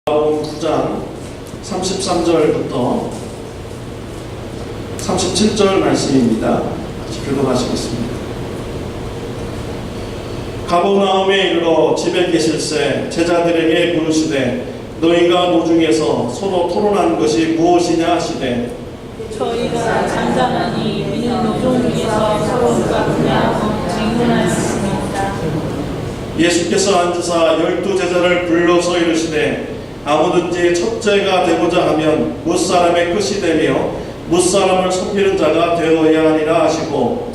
마가복음 9장 33절부터 37절 말씀입니다. 같이 교독하시겠습니다. 가버나움에 이르러 집에 계실새 제자들에게 부르시되 너희가 노중에서 서로 토론하는 것이 무엇이냐 하시되 저희가 잠잠하니 이는 노중 중에서 서로 누가 크냐고 질문하였습니다. 예수께서 앉으사 12제자를 불러서 이르시되 아무든지 첫째가 되고자 하면 무사람의 끝이 되며 무사람을 섬기는 자가 되어야 하리라 하시고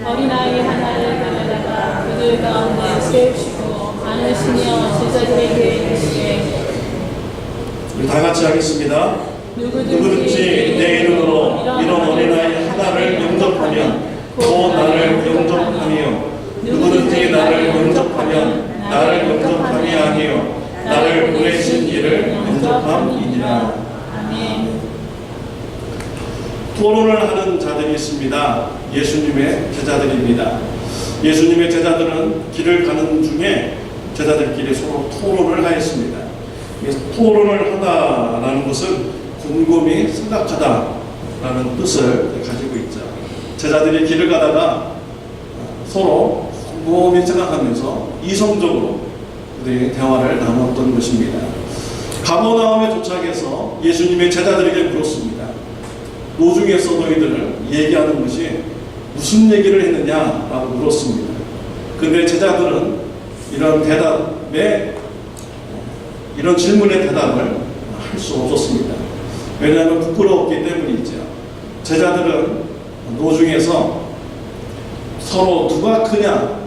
어린아이 하나를 데려다가 그들 가운데 세우시고 안으시며 제자들에게 이르시되 우리 다 같이 하겠습니다. 누구든지 내 이름으로 이런 어린아이 하나를 영접하면 또 나를 영접하며 누구든지 나를 영접하면 나를 영접함이 아니요 나를 보내신 이를 영접함이니라. 아멘. 토론을 하는 자들이 있습니다. 예수님의 제자들입니다. 예수님의 제자들은 길을 가는 중에 제자들끼리 서로 토론을 하였습니다. 토론을 하다라는 것은 곰곰이 생각하다라는 뜻을 가지고 있죠. 제자들이 길을 가다가 서로 곰곰이 생각하면서 이성적으로 그들의 대화를 나눴던 것입니다. 가버나움에 도착해서 예수님의 제자들에게 물었습니다. 노중에서 너희들을 얘기하는 것이 무슨 얘기를 했느냐라고 물었습니다. 그런데 제자들은 이런 질문의 대답을 할 수 없었습니다. 왜냐하면 부끄러웠기 때문이죠. 제자들은 노중에서 서로 누가 크냐라고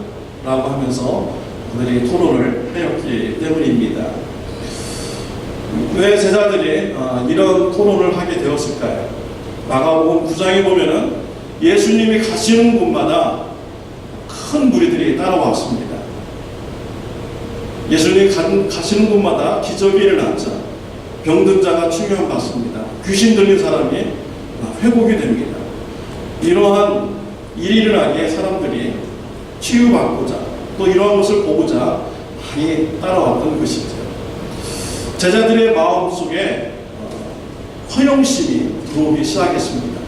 하면서 그들이 토론을 하였기 때문입니다. 왜 제자들이 이런 토론을 하게 되었을까요? 마가복음 9장에 보면은 예수님이 가시는 곳마다 큰 무리들이 따라왔습니다. 예수님이 가시는 곳마다 기적이 일어났죠. 병든 자가 치유함 받습니다. 귀신 들린 사람이 회복이 됩니다. 이러한 일이 일어나기에 사람들이 치유받고자 또 이러한 것을 보고자 많이 따라왔던 것이죠. 제자들의 마음속에 허영심이 들어오기 시작했습니다.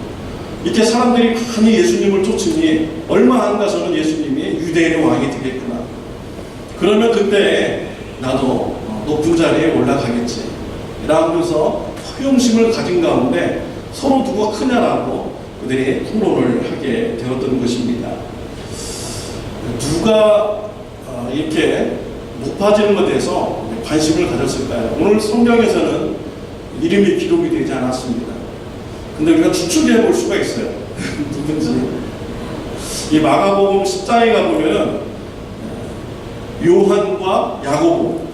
이렇게 사람들이 많이 예수님을 쫓으니 얼마 안 가서는 예수님이 유대인의 왕이 되겠구나. 그러면 그때 나도 높은 자리에 올라가겠지 라면서 허영심을 가진 가운데 서로 누가 크냐라고 그들이 토론을 하게 되었던 것입니다. 누가 이렇게 높아지는 것에 대해서 관심을 가졌을까요? 오늘 성경에서는 이름이 기록이 되지 않았습니다. 근데 우리가 추측해 볼 수가 있어요. 누군지. 이 마가복음 10장에 가보면은 요한과 야고보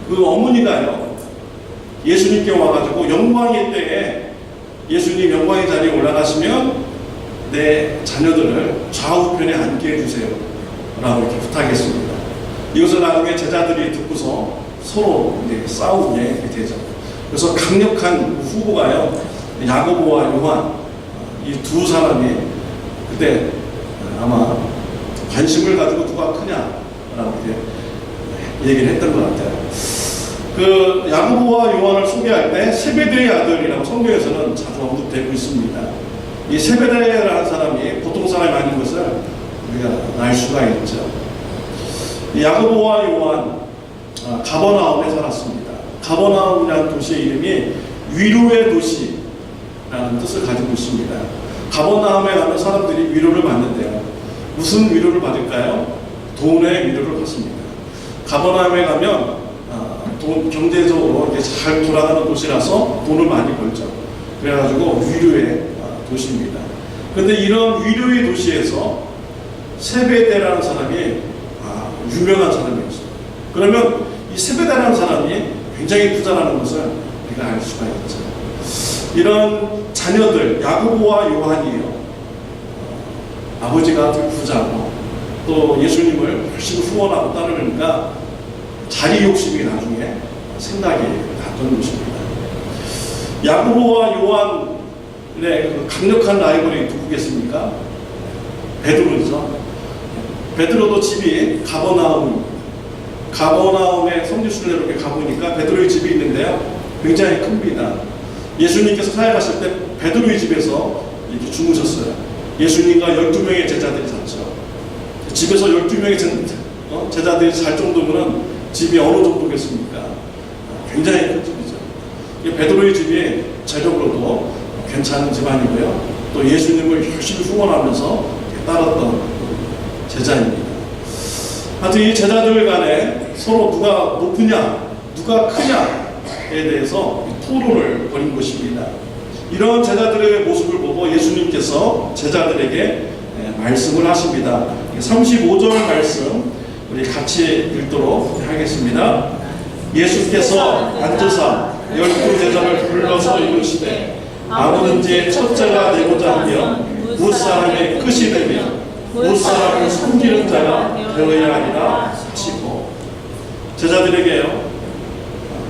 그 어머니가요 예수님께 와가지고 영광의 때에 예수님 영광의 자리에 올라가시면 내 자녀들을 좌우편에 앉게 해주세요 라고 이렇게 부탁했습니다. 이것을 나중에 제자들이 듣고서 서로 싸우게 되죠. 그래서 강력한 후보가요 야고보와 요한 이 두 사람이 그때 아마 관심을 가지고 누가 크냐라고 이렇게 얘기를 했던 것 같아요. 그 야고보와 요한을 소개할 때 세베대의 아들이라고 성경에서는 자주 언급되고 있습니다. 이 세베대라는 사람이 보통 사람이 아닌 것을 우리가 알 수가 있죠. 이 야고보와 요한 가버나움에 살았습니다. 가버나움이라는 도시의 이름이 위로의 도시라는 뜻을 가지고 있습니다. 가버나움에 가면 사람들이 위로를 받는데요. 무슨 위로를 받을까요? 돈의 위로를 받습니다. 가버나움에 가면 경제적으로 이렇게 잘 돌아가는 도시라서 돈을 많이 벌죠. 그래가지고 위로의 도시입니다. 그런데 이런 위로의 도시에서 세베대라는 사람이 유명한 사람이었어요. 그러면 이 세베대라는 사람이 굉장히 부자라는 것을 우리가 알 수가 있죠. 이런 자녀들 야고보와 요한이에요. 아버지가 부자고 또 예수님을 열심히 후원하고 따르니까 자리 욕심이 나중에 생각이 났던 것입니다. 야고보와 요한의 그 강력한 라이벌이 누구겠습니까? 베드로죠. 베드로도 집이 가버나움에 성지순례로 이렇게 가보니까 베드로의 집이 있는데요. 굉장히 큽니다. 예수님께서 사역하실 때 베드로의 집에서 이렇게 주무셨어요. 예수님과 12명의 제자들이 잤죠. 집에서 12명의 제자들이 잘 정도면 집이 어느 정도겠습니까? 굉장히 큰 집이죠. 베드로의 집이 재력으로도 괜찮은 집안이고요. 또 예수님을 열심히 후원하면서 따랐던 제자입니다. 하여튼 이 제자들 간에 서로 누가 높으냐, 누가 크냐에 대해서 토론을 벌인 것입니다. 이런 제자들의 모습을 보고 예수님께서 제자들에게 말씀을 하십니다. 35절 말씀 우리 같이 읽도록 하겠습니다. 예수께서 앉으사 12제자를 불러서 이르시되 아무든지 첫째가 되고자 하면 무사람의 끝이 되며 무사람을 섬기는 자가 되어야 하리라 하시고, 제자들에게요,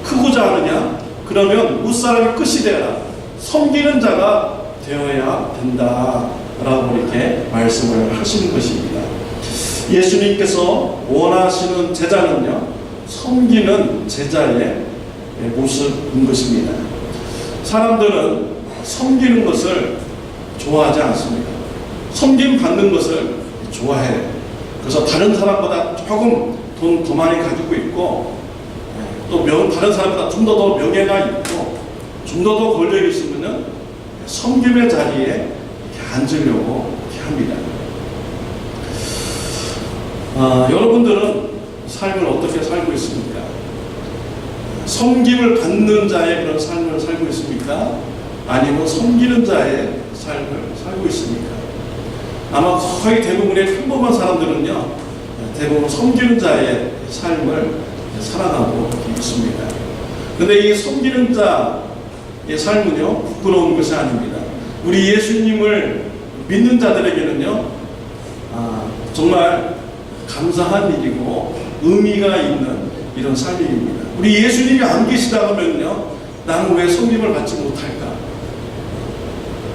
크고자 하느냐? 그러면 무사람의 끝이 되어라, 섬기는 자가 되어야 된다라고 이렇게 말씀을 하시는 것입니다. 예수님께서 원하시는 제자는요, 섬기는 제자의 모습인 것입니다. 사람들은 섬기는 것을 좋아하지 않습니다. 섬김 받는 것을 좋아해요. 그래서 다른 사람보다 조금 돈 더 많이 가지고 있고, 또 다른 사람보다 좀 더 명예가 있고, 좀 더 권력이 있으면 섬김의 자리에 이렇게 앉으려고 이렇게 합니다. 여러분들은 삶을 어떻게 살고 있습니까? 섬김을 받는 자의 그런 삶을 살고 있습니까? 아니면 섬기는 자의 삶을 살고 있습니까? 아마 거의 대부분의 평범한 사람들은요, 대부분 섬기는 자의 삶을 살아가고 있습니다. 근데 이 섬기는 자의 삶은요, 부끄러운 것이 아닙니다. 우리 예수님을 믿는 자들에게는요, 정말 감사한 일이고 의미가 있는 이런 삶입니다. 우리 예수님이 안 계시다 하면요, 나는 왜 섬김을 받지 못할까?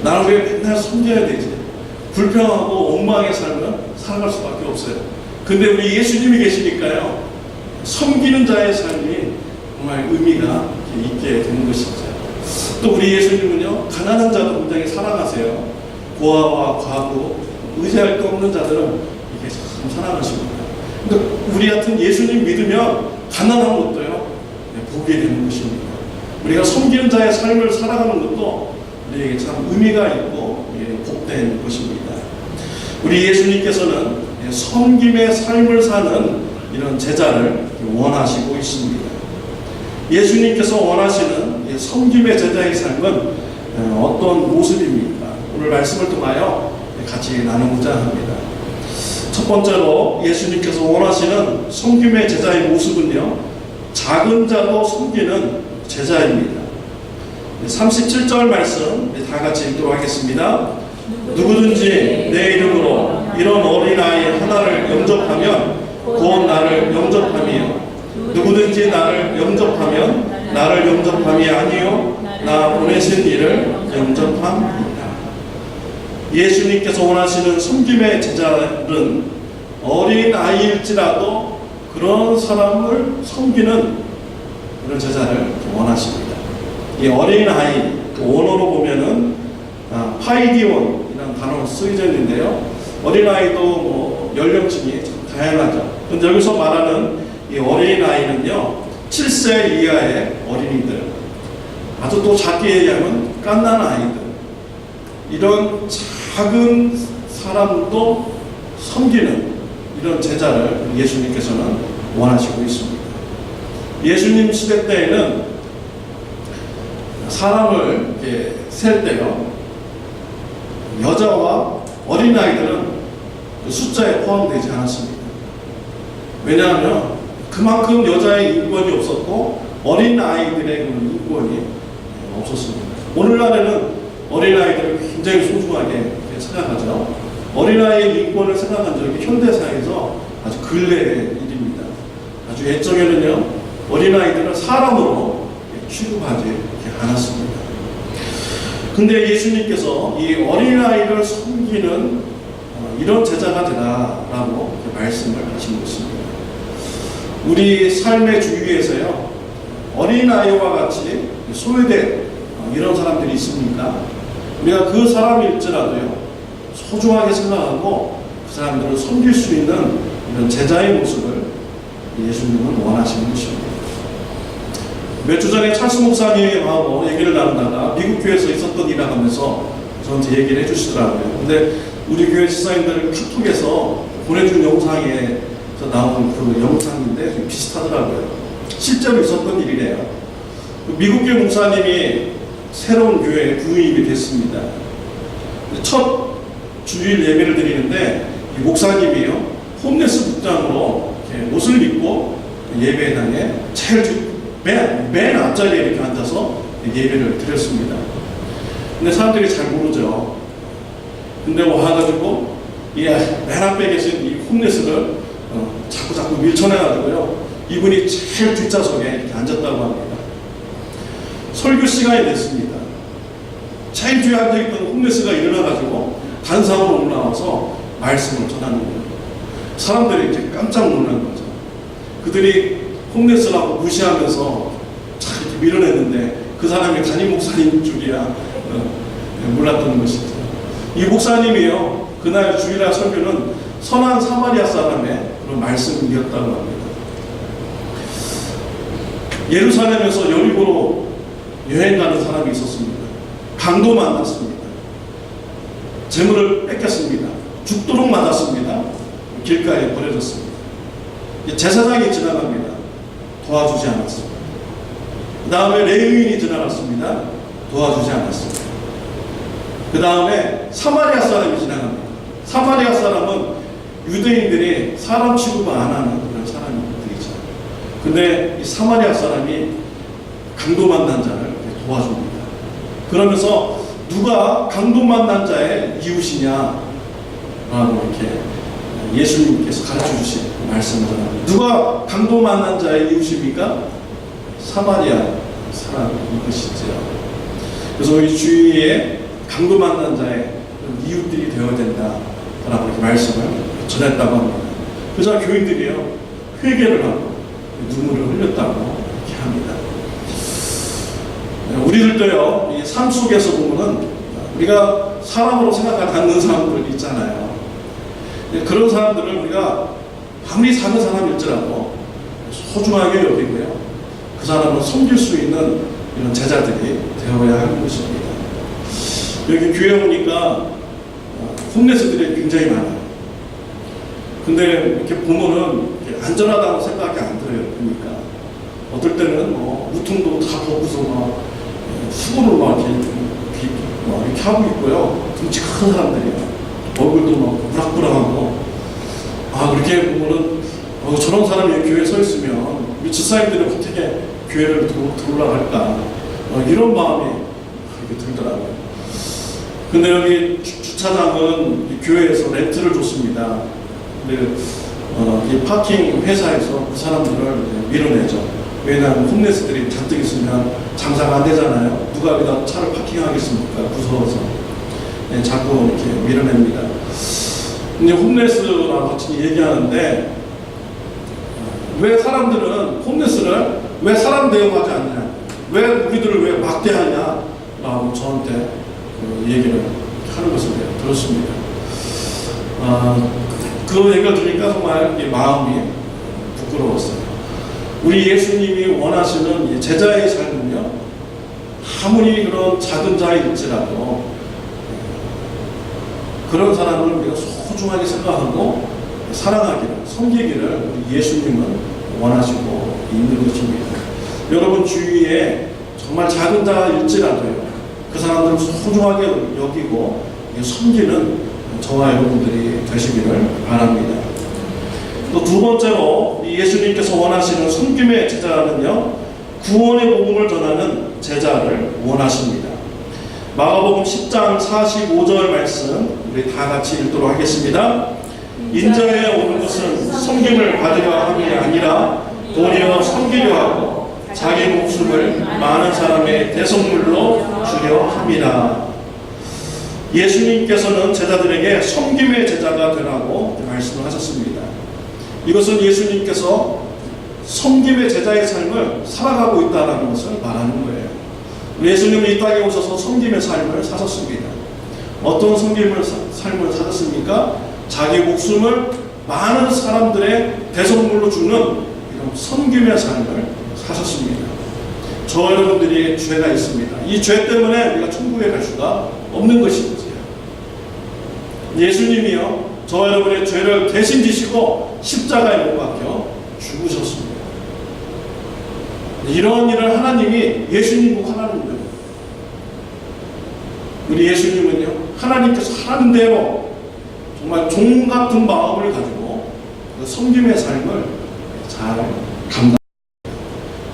나는 왜 맨날 섬겨야 되지? 불평하고 원망의 삶은 살아갈 수밖에 없어요. 근데 우리 예수님이 계시니까요, 섬기는 자의 삶이 정말 의미가 있게 되는 것이죠. 또 우리 예수님은요, 가난한 자도 굉장히 사랑하세요. 고아와 과부, 의지할 데 없는 자들은 이게 참 사랑하십니다. 근데 우리 같은 예수님 믿으면 가난한 것도요, 보게 되는 것입니다. 우리가 섬기는 자의 삶을 살아가는 것도 우리에게 참 의미가 있고 복된 것입니다. 우리 예수님께서는 섬김의 삶을 사는 이런 제자를 원하시고 있습니다. 예수님께서 원하시는 섬김의 제자의 삶은 어떤 모습입니까? 오늘 말씀을 통하여 같이 나누고자 합니다. 첫 번째로 예수님께서 원하시는 섬김의 제자의 모습은요, 작은 자도 섬기는 제자입니다. 37절 말씀 다 같이 읽도록 하겠습니다. 누구든지 내 이름으로 이런 어린아이 하나를 영접하면 곧 나를 영접함이요, 누구든지 나를 영접하면 나를 영접함이 아니요 나 보내신 이를 영접함이다. 예수님께서 원하시는 섬김의 제자는 어린아이일지라도 그런 사람을 섬기는 그런 제자를 원하십니다. 이 어린아이, 원어로 보면은 파이디온이라는 단어가 쓰여져 있는데요, 어린아이도 뭐 연령층이 다양하죠. 근데 여기서 말하는 이 어린아이는요, 7세 이하의 어린이들, 아주 또 작게 얘기하면 갓난 아이들, 이런 작은 사람도 섬기는 이런 제자를 예수님께서는 원하시고 있습니다. 예수님 시대 때에는 사람을 셀 때요, 여자와 어린아이들은 숫자에 포함되지 않았습니다. 왜냐하면 그만큼 여자의 인권이 없었고 어린아이들의 인권이 없었습니다. 오늘날에는 어린아이들을 굉장히 소중하게 생각하죠. 어린아이의 인권을 생각한 적이 현대사에서 아주 근래의 일입니다. 아주 옛적에는요, 어린아이들은 사람으로 취급하지 않았습니다. 근데 예수님께서 이 어린아이를 섬기는 이런 제자가 되라라고 말씀을 하신 것입니다. 우리 삶의 주위에서요, 어린아이와 같이 소외된 이런 사람들이 있습니까? 우리가 그 사람일지라도요, 소중하게 생각하고 그 사람들을 섬길 수 있는 이런 제자의 모습을 예수님은 원하시는 것입니다. 몇 주 전에 찰스 목사님하고 얘기를 나누다가 미국 교회에서 있었던 일이라고 하면서 저한테 얘기를 해주시더라고요. 근데 우리 교회 지사님들 카톡에서 보내준 영상에 나온 그 영상인데 좀 비슷하더라고요. 실제로 있었던 일이래요. 미국 교회 목사님이 새로운 교회에 부임이 됐습니다. 첫 주일 예배를 드리는데 이 목사님이요, 홈레스 복장으로 이렇게 옷을 입고 예배당에 제일 맨 앞자리에 이렇게 앉아서 예배를 드렸습니다. 근데 사람들이 잘 모르죠. 근데 와가지고 맨 앞에 계신 이 홈레스를 자꾸 밀쳐내가지고요, 이분이 제일 뒷좌석에 이렇게 앉았다고 합니다. 설교 시간이 됐습니다. 제일 뒤에 앉아있던 홈레스가 일어나가지고 단상으로 올라와서 말씀을 전하는 거예요. 사람들이 이제 깜짝 놀란 거죠. 그들이 홈레스라고 무시하면서 참 이렇게 밀어냈는데 그 사람이 담임 목사님인 줄이야 몰랐던 것이죠. 이 목사님이요, 그날 주일날 설교는 선한 사마리아 사람의 그런 말씀이었다고 합니다. 예루살렘에서 여리고로 여행 가는 사람이 있었습니다. 강도 만났습니다. 재물을 뺏겼습니다. 죽도록 맞았습니다. 길가에 버려졌습니다. 제사장이 지나갑니다. 도와주지 않았습니다. 그 다음에 레위인이 지나갔습니다. 도와주지 않았습니다. 그 다음에 사마리아 사람이 지나갑니다. 사마리아 사람은 유대인들이 사람 취급을 안 하는 그런 사람들이죠. 근데 이 사마리아 사람이 강도 만난 자를 도와줍니다. 그러면서 누가 강도 만난 자의 이웃이냐 라고 이렇게 예수님께서 가르쳐 주신 말씀을 전합니다. 누가 강도 만난 자의 이웃입니까? 사마리아 사람인 것이죠. 그래서 우리 주위에 강도 만난 자의 이웃들이 되어야 된다라고 이렇게 말씀을 전했다고 합니다. 그래서 교인들이요, 회개를 하고 눈물을 흘렸다고 이렇게 합니다. 우리들도요, 이 삶 속에서 보면은 우리가 사람으로 생각하지 않는 사람들 있잖아요. 그런 사람들을 우리가 아무리 사는 사람일지라도 소중하게 여기고요, 그 사람을 섬길 수 있는 이런 제자들이 되어야 하는 것입니다. 여기 교회 오니까 홈레스들이 굉장히 많아요. 근데 이렇게 보면은 이렇게 안전하다고 생각이 안 들어요. 그러니까 어떨 때는 뭐 우통도 다 벗고서 막 수건을 막 이렇게 하고 있고요. 등치 큰 사람들이요. 얼굴도 막 부락부락하고, 그렇게 보면은 저런 사람이 교회에 서 있으면 우리 집사님들이 어떻게 교회를 들어올라 할까, 이런 마음이 이렇게 들더라고요. 근데 여기 주차장은 교회에서 렌트를 줬습니다. 근데 이 파킹 회사에서 그 사람들을 밀어내죠. 왜냐하면 홈레스들이 잔뜩 있으면 장사가 안 되잖아요. 누가 여기다 차를 파킹하겠습니까? 무서워서. 자꾸 이렇게 밀어냅니다. 이제 홈레스랑 같이 얘기하는데, 왜 사람들은 홈레스를 왜 사람 대우하지 않냐, 왜 우리들을 왜 막대하냐 라고 저한테 얘기를 하는 것을 들었습니다. 그 얘기를 들으니까 정말 마음이 부끄러웠어요. 우리 예수님이 원하시는 제자의 삶은요, 아무리 그런 작은 자일지라도 그런 사람을 우리가 소중하게 생각하고 사랑하기를, 섬기기를 우리 예수님은 원하시고 있는 것입니다. 여러분 주위에 정말 작은 자일지라도요, 그 사람들을 소중하게 여기고 섬기는 저와 여러분들이 되시기를 바랍니다. 또 두 번째로 예수님께서 원하시는 섬김의 제자는요, 구원의 복음을 전하는 제자를 원하십니다. 마가복음 10장 45절 말씀 우리 다 같이 읽도록 하겠습니다. 인자에 오는 것은 섬김을 받으려 함이 아니라 도리어 섬기려 하고 자기 목숨을 많은 사람의 대속물로 주려 함이라. 예수님께서는 제자들에게 섬김의 제자가 되라고 말씀을 하셨습니다. 이것은 예수님께서 섬김의 제자의 삶을 살아가고 있다는 것을 말하는 거예요. 예수님은 이 땅에 오셔서 섬김의 삶을 사셨습니다. 어떤 섬김의 삶을 사셨습니까? 자기 목숨을 많은 사람들의 대성물로 주는 이런 섬김의 삶을 사셨습니다. 저와 여러분들이 죄가 있습니다. 이 죄 때문에 우리가 천국에 갈 수가 없는 것이지요. 예수님이요, 저와 여러분의 죄를 대신 지시고 십자가에 못 박혀 죽으셨습니다. 이런 일을 하나님이 예수님과 하라는 거예요. 우리 예수님은요, 하나님께서 하는 대로 정말 종 같은 마음을 가지고 그 섬김의 삶을 잘 감당합니다.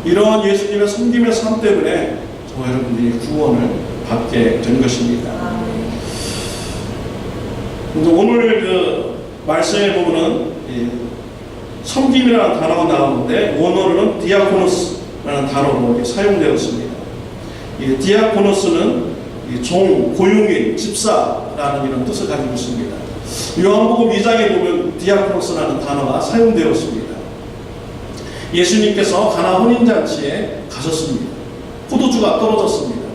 이런 예수님의 섬김의 삶 때문에 저와 여러분들이 구원을 받게 된 것입니다. 오늘 그 말씀에 보면은 섬김이라는 단어가 나오는데 원어로는 디아코노스라는 단어로 이렇게 사용되었습니다. 이 디아코노스는 종, 고용인, 집사라는 이런 뜻을 가지고 있습니다. 요한복음 2장에 보면 디아코노스라는 단어가 사용되었습니다. 예수님께서 가나 혼인잔치에 가셨습니다. 포도주가 떨어졌습니다.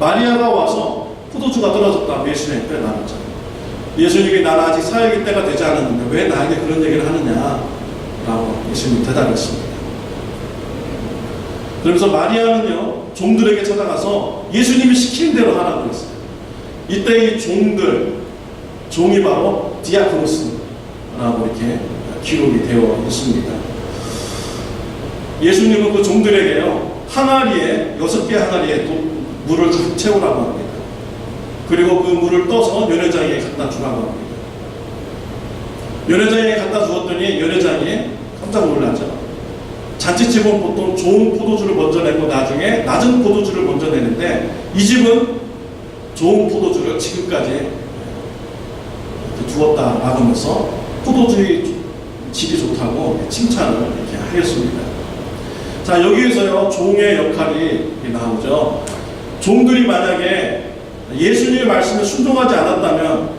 마리아가 와서 포도주가 떨어졌다고 예수님께 나눴잖아요. 예수님이 나는 아직 사역의 때가 되지 않았는데 왜 나에게 그런 얘기를 하느냐 라고 예수님이 대답했습니다. 그러면서 마리아는요, 종들에게 찾아가서 예수님이 시키는 대로 하라고 했어요. 이때 이 종이 바로 디아코노스라고 이렇게 기록이 되어 있습니다. 예수님은 그 종들에게요, 항아리에 6개 항아리에 물을 가득 채우라고 합니다. 그리고 그 물을 떠서 연회장에 갖다 주라고 합니다. 연회장에 갖다 주었더니 연회장이 깜짝 놀랐죠. 잔치집은 보통 좋은 포도주를 먼저 내고 나중에 낮은 포도주를 먼저 내는데 이 집은 좋은 포도주를 지금까지 두었다라고 하면서 포도주의 질이 좋다고 칭찬을 이렇게 하였습니다. 자, 여기에서요, 종의 역할이 나오죠. 종들이 만약에 예수님의 말씀에 순종하지 않았다면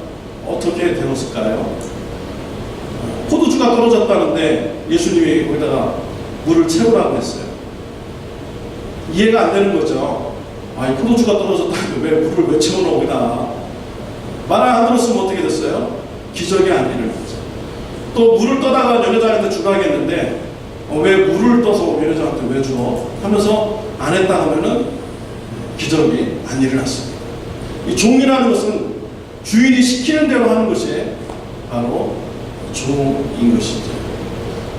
어떻게 되었을까요? 포도주가 떨어졌다는데 예수님이 거기다가 물을 채우라고 했어요. 이해가 안 되는 거죠. 아니, 포도주가 떨어졌다는데 왜 물을 왜 채우나 거기다. 말을 안 들었으면 어떻게 됐어요? 기적이 안 일어났죠. 또 물을 떠다가 연회장한테 주라 했는데 왜 물을 떠서 연회장한테 왜 줘? 하면서 안 했다 하면은 기적이 안 일어났습니다. 이 종이라는 것은 주인이 시키는 대로 하는 것이 바로 종인 것이죠.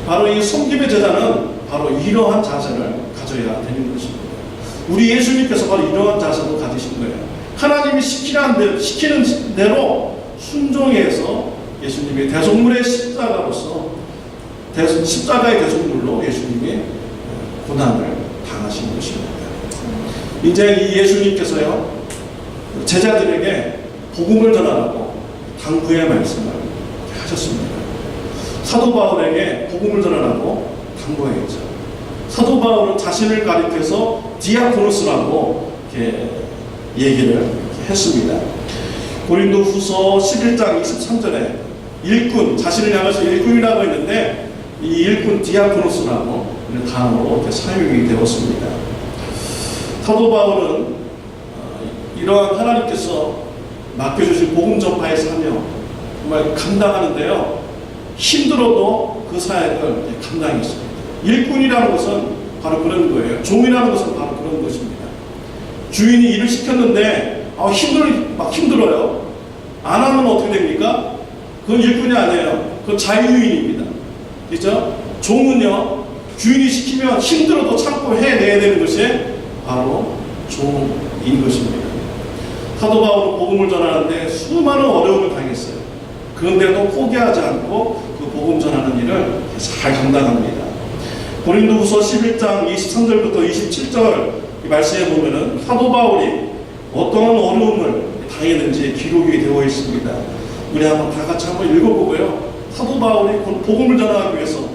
바로 이 섬김의 제자는 바로 이러한 자세를 가져야 되는 것입니다. 우리 예수님께서 바로 이러한 자세를 가지신 거예요. 하나님이 시키는 대로 순종해서 예수님이 대속물의 십자가로서 십자가의 대속물로 예수님이 고난을 당하신 것입니다. 이제 이 예수님께서요, 제자들에게 복음을 전하라고 당부의 말씀을 하셨습니다. 사도 바울에게 복음을 전하라고 당부했죠. 사도 바울은 자신을 가리켜서 디아코노스라고 이렇게 얘기를 했습니다. 고린도 후서 11장 23절에 일꾼, 자신을 향해서 일꾼이라고 했는데 이 일꾼 디아코노스라고 단어로 이렇게 사용이 되었습니다. 사도 바울은 이러한 하나님께서 맡겨주신 복음 전파의 사명 정말 감당하는데요, 힘들어도 그 사역을 감당했습니다. 일꾼이라는 것은 바로 그런 거예요. 종이라는 것은 바로 그런 것입니다. 주인이 일을 시켰는데 힘들어요. 안 하면 어떻게 됩니까? 그건 일꾼이 아니에요. 그건 자유인입니다. 그렇죠? 종은요, 주인이 시키면 힘들어도 참고 해내야 되는 것이 바로 종인 것입니다. 사도 바울은 복음을 전하는데 수많은 어려움을 당했어요. 그런데도 포기하지 않고 그 복음 전하는 일을 잘 감당합니다. 고린도후서 11장 23절부터 27절 이 말씀에 보면은 사도 바울이 어떠한 어려움을 당했는지 기록이 되어 있습니다. 우리 한번 다 같이 한번 읽어보고요. 사도 바울이 복음을 전하기 위해서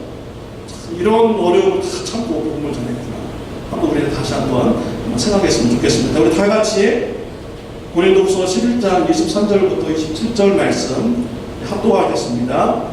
이런 어려움을 다 참고 복음을 전했구나. 한번 우리 다시 한번 생각했으면 좋겠습니다. 우리 다 같이 고린도후서 11장 23절부터 27절 말씀 합독하겠습니다.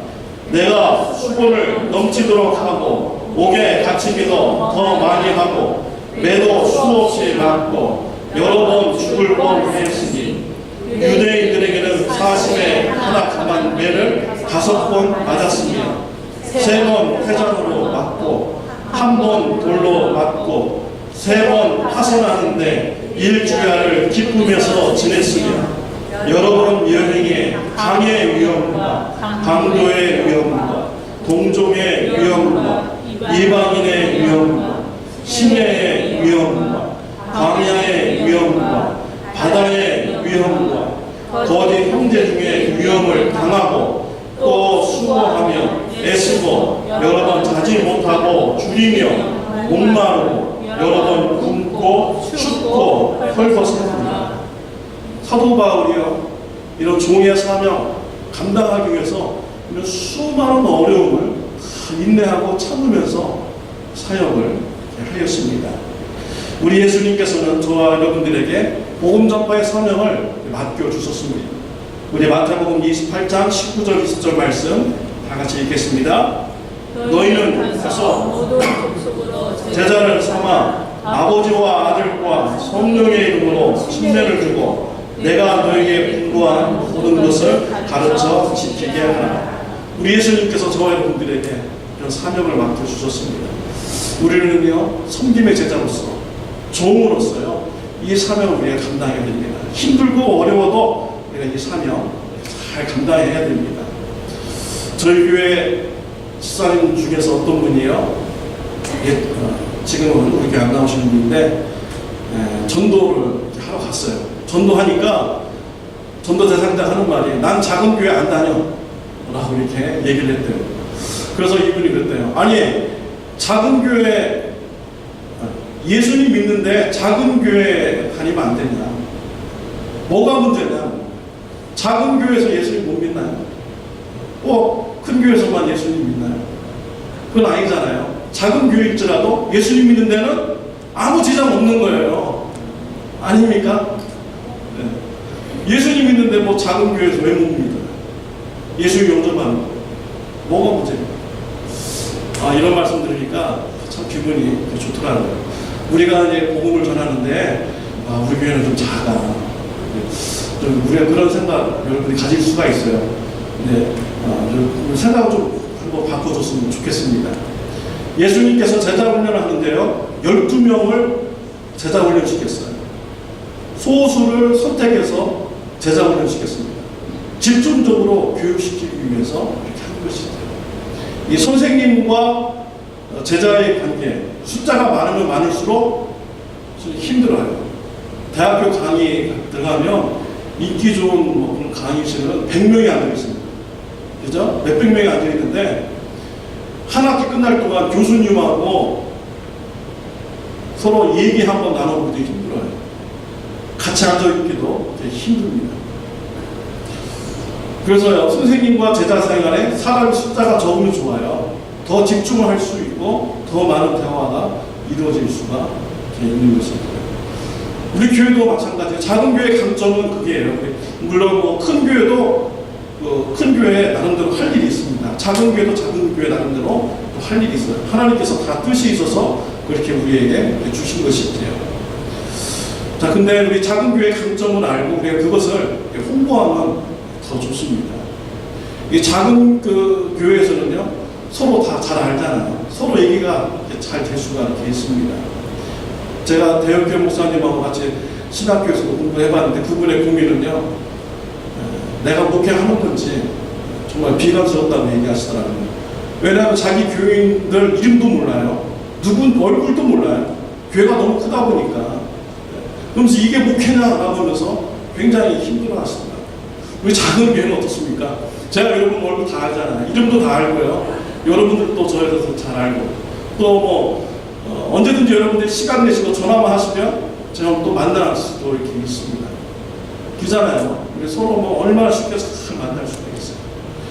내가 수고를 넘치도록 하고 옥에 갇히기도 더 많이 하고 매도 수없이 맞고 여러 번 죽을 뻔했으니 유대인들에게는 40에 하나 감한 매를 5번 맞았으며 3번 회장으로 맞고 1번 돌로 맞고 3번 파손하는데 일주야를 기쁘면서 지냈으며 여러 번 여행에 강의 위험과 강도의 위험과 동종의 위험과 이방인의 위험과 심해의 위험과 광야의 위험과 바다의 위험과 거짓 형제 중에 위험을 당하고 또 수고하며 애쓰고 여러 번 자지 못하고 줄이며 목마르고 여러 번 굶고 춥고 헐벗었습니다. 사도 바울이요, 이런 종의 사명 감당하기 위해서 이런 수많은 어려움을 인내하고 참으면서 사역을 하였습니다. 우리 예수님께서는 저와 여러분들에게 복음 전파의 사명을 맡겨주셨습니다. 우리 마태복음 28장 19절 20절 말씀 다 같이 읽겠습니다. 너희는 가서 모든 족속으로 제자를 삼아 아버지와 아들과 성령의 이름으로 침례를 주고 내가 너에게 분부한 모든 것을 가르쳐 지키게 하라. 우리 예수님께서 저와 여러분들에게 이런 사명을 맡겨주셨습니다. 우리는요, 섬김의 제자로서, 종으로서요, 이 사명을 우리가 감당해야 됩니다. 힘들고 어려워도 우리가 이 사명 잘 감당해야 됩니다. 저희 교회 집사님 중에서 어떤 분이요, 지금은 우리 교회 안 나오시는 분인데 전도를 하러 갔어요. 전도하니까 전도 대상자 하는 말이 난 작은 교회 안 다녀 라고 이렇게 얘기를 했대요. 그래서 이분이 그랬대요. 아니, 작은 교회, 예수님 믿는데 작은 교회 다니면 안 되냐? 뭐가 문제냐? 작은 교회에서 예수님 못 믿나요? 큰 교회에서만 예수님 믿나요? 그건 아니잖아요. 작은 교회일지라도 예수님 믿는 데는 아무 지장 없는 거예요. 아닙니까? 네. 예수님 믿는데 뭐 작은 교회에서 왜 못 믿어요? 예수 용접하는 거. 뭐가 문제입니까? 이런 말씀 들으니까 참 기분이 좋더라고요. 우리가 이제 복음을 전하는데, 우리 교회는 좀 작아. 좀 우리가 그런 생각 여러분이 가질 수가 있어요. 근데, 생각을 좀 한번 바꿔줬으면 좋겠습니다. 예수님께서 제자 훈련을 하는데요, 12명을 제자 훈련 시켰어요. 소수를 선택해서 제자 훈련 시켰습니다. 집중적으로 교육시키기 위해서 이렇게 한 것이죠. 이 선생님과 제자의 관계, 숫자가 많으면 많을수록 힘들어요. 대학교 강의 들어가면 인기 좋은 그런 강의실은 100명이 앉아있습니다. 그죠? 몇백 명이 앉아있는데 한 학기 끝날 동안 교수님하고 서로 얘기 한번 나눠보기도 힘들어요. 같이 앉아있기도 되게 힘듭니다. 그래서요, 선생님과 제자 생활에 사람 숫자가 적으면 좋아요. 더 집중을 할 수 있고 더 많은 대화가 이루어질 수가 있는 것입니다. 우리 교회도 마찬가지예요. 작은 교회의 강점은 그게예요. 물론 뭐 큰 교회도 큰 교회 나름대로 할 일이 있습니다. 작은 교회도 작은 교회 나름대로 또 할 일이 있어요. 하나님께서 다 뜻이 있어서 그렇게 우리에게 주신 것이지요. 자, 근데 우리 작은 교회의 강점을 알고 우리가 그것을 홍보하면 더 좋습니다. 이 작은 교회에서는요, 서로 다 잘 알잖아요. 서로 얘기가 잘 될 수가 이렇게 있습니다. 제가 대형교회 목사님하고 같이 신학교에서도 공부해봤는데 그분의 고민은요, 내가 목회하는 건지 정말 비관스럽다고 얘기하시더라고요. 왜냐하면 자기 교인들 이름도 몰라요. 누군 얼굴도 몰라요. 교회가 너무 크다 보니까. 그러면서 이게 목회냐라고 하면서 굉장히 힘들어하시더라고요. 우리 작은 교회는 어떻습니까? 제가 여러분 얼굴 다 알잖아요. 이름도 다 알고요. 여러분들도 저에 대해서 잘 알고. 또 언제든지 여러분들이 시간 내시고 전화만 하시면 제가 또 만날 수도 이렇게 있습니다. 그잖아요. 서로 얼마나 쉽게 잘 만날 수가 있어요.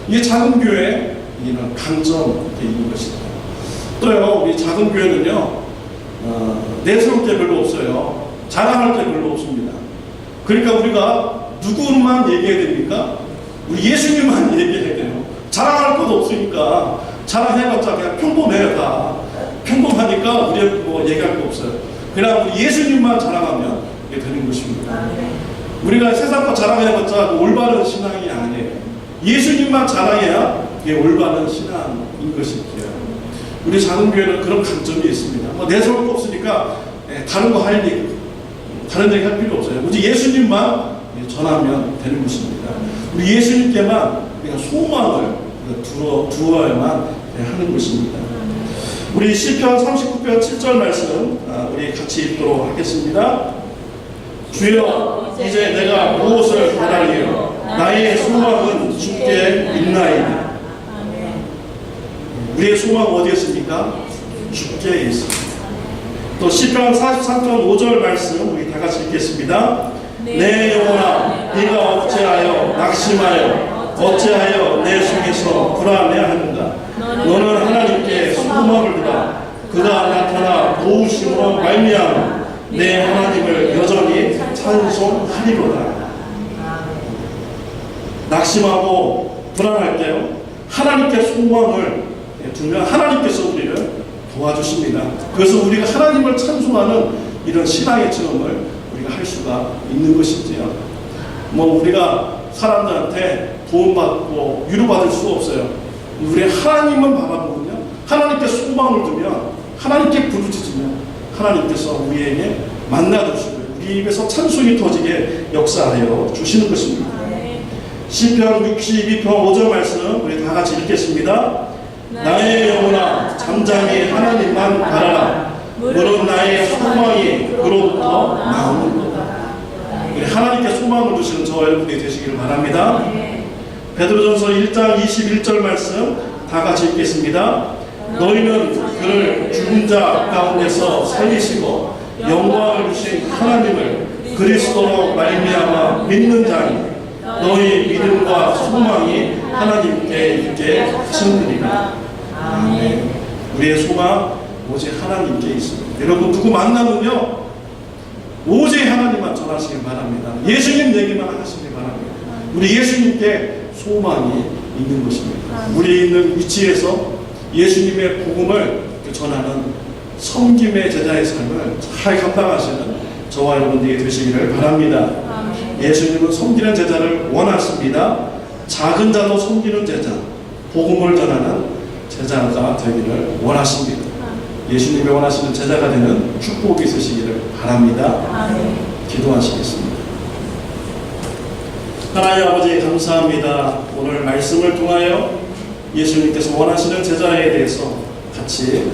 이게 작은 교회의 이런 강점이 있는 것이다. 또요, 우리 작은 교회는요, 내세울 게 별로 없어요. 자랑할 게 별로 없습니다. 그러니까 우리가 누구만 얘기해야 됩니까? 우리 예수님만 얘기해야 돼요. 자랑할 것도 없으니까 자랑해봤자 그냥 평범해요, 다. 평범하니까 우리 뭐 얘기할 거 없어요. 그냥 우리 예수님만 자랑하면 이게 되는 것입니다. 우리가 세상 거 자랑해봤자 올바른 신앙이 아니에요. 예수님만 자랑해야 이게 올바른 신앙인 것이지요. 우리 작은 교회는 그런 강점이 있습니다. 뭐 내세울 거 없으니까 다른 거 할 얘기, 다른 얘기 할 필요 없어요. 우리 예수님만 전하면 되는 것입니다. 우리 예수님께만 우리가 소망을 두어야만 하는 것입니다. 우리 시편 39편 7절 말씀 우리 같이 읽도록 하겠습니다. 주여 이제 내가 무엇을 바라리요 나의 소망은 주께 있나이다. 우리의 소망은 어디에 있습니까? 주께 있습니다. 또 시편 43편 5절 말씀 우리 다 같이 읽겠습니다. 내 영혼아 네가 어찌하여 낙심하여 어찌하여 내 속에서 불안해하는가. 너는 하나님께 소망을 두라. 그가 나타나 도우심으로 말미암아 내 하나님을 여전히 찬송하리로다. 낙심하고 불안할 때요 하나님께 소망을 두면 하나님께서 우리를 도와주십니다. 그래서 우리가 하나님을 찬송하는 이런 신앙의 체험을 우리가 할 수가 있는 것이지요. 뭐 우리가 사람들한테 도움받고 위로받을 수 없어요. 우리 하나님만 바라보면요 하나님께 소망을 두면 하나님께 부르짖으면 하나님께서 우리에게 만나주시고 우리 입에서 찬송이 터지게 역사하여 주시는 것입니다. 시편 62편 5절 말씀 우리 다 같이 읽겠습니다. 나의 영혼아 잠잠히 하나님만 바라라. 물은 나의 소망이 그로부터 나오는도다. 하나님께 소망을 두시는 저와 여러분이 되시기를 바랍니다. 베드로전서 1장 21절 말씀 다 같이 읽겠습니다. 너희는 그를 죽은 자 가운데서 살리시고 영광을 주신 하나님을 그리스도로 말미암아 믿는 자니 너희 믿음과 소망이 하나님께 있게 하시느니라. 아멘. 우리의 소망 오직 하나님께 있습니다. 여러분 누구 만나면요 오직 하나님만 전하시길 바랍니다. 예수님 얘기만 하시길 바랍니다. 우리 예수님께 소망이 있는 것입니다. 우리 있는 위치에서 예수님의 복음을 전하는 섬김의 제자의 삶을 잘 감당하시는 저와 여러분들이 되시기를 바랍니다. 예수님은 섬기는 제자를 원하십니다. 작은 자도 섬기는 제자, 복음을 전하는 제자가 되기를 원하십니다. 예수님이 원하시는 제자가 되는 축복이 있으시기를 바랍니다. 기도하시겠습니다. 하나님 아버지 감사합니다. 오늘 말씀을 통하여 예수님께서 원하시는 제자에 대해서 같이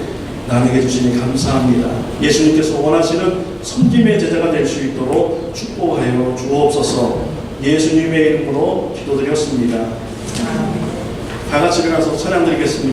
나누게 주시니 감사합니다. 예수님께서 원하시는 섬김의 제자가 될 수 있도록 축복하여 주옵소서. 예수님의 이름으로 기도드렸습니다. 다 같이 일어나서 찬양 드리겠습니다.